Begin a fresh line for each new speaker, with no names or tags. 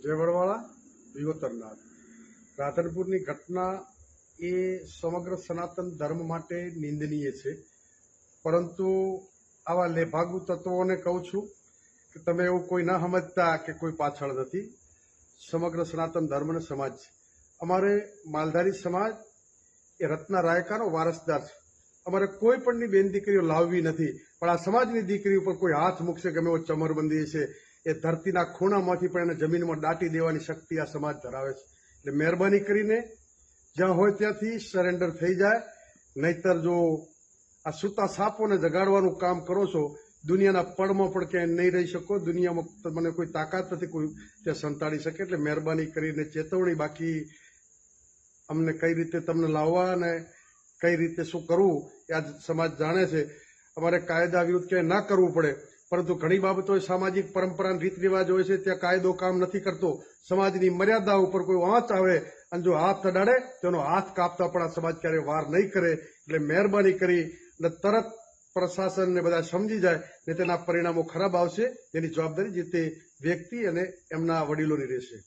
જય વડવાળા વિગોતરનાથ રાધનપુરની ઘટના એ સમગ્ર સનાતન ધર્મ માટે નિંદનીય છે, પરંતુ આવા લેભાગુ તત્વોને કહું છું કે તમે એવું કોઈ ના સમજતા કે કોઈ પાછળ નથી. સમગ્ર સનાતન ધર્મ અને સમાજ છે. અમારે માલધારી સમાજ એ રત્ના રાયકાનો વારસદાર છે. અમારે કોઈ પણની બેન દીકરીઓ લાવવી નથી, પણ આ સમાજની દીકરી ઉપર કોઈ હાથ મૂકશે ગમે એવો ચમરબંધી છે એ ધરતીના ખૂણામાંથી પણ એને જમીનમાં દાટી દેવાની શક્તિ આ સમાજ ધરાવે છે. એટલે મહેરબાની કરીને જ્યાં હોય ત્યાંથી સરેન્ડર થઈ જાય, નહીતર જો આ સૂતા સાપોને જગાડવાનું કામ કરો છો, દુનિયાના પડમાં પણ ક્યાંય નહીં રહી શકો. દુનિયામાં તમને કોઈ તાકાત નથી કોઈ ત્યાં સંતાડી શકે. એટલે મહેરબાની કરીને ચેતવણી. બાકી અમને કઈ રીતે તમને લાવવા અને કઈ રીતે શું કરવું એ આજ સમાજ જાણે છે. અમારે કાયદા વિરુદ્ધ ક્યાંય ના કરવું પડે, પરંતુ ઘણી બાબતો સામાજિક પરંપરા રીત રિવાજ હોય છે, ત્યાં કાયદો કામ નથી કરતો. સમાજની મર્યાદા ઉપર કોઈ વાંચ આવે અને જો હાથ અડાડે તેનો હાથ કાપતા પણ આ સમાજ ક્યારેય વાર નહીં કરે. એટલે મહેરબાની કરી અને તરત પ્રશાસનને બધા સમજી જાય ને તેના પરિણામો ખરાબ આવશે. એની જવાબદારી જે તે વ્યક્તિ અને એમના વડીલોની રહેશે.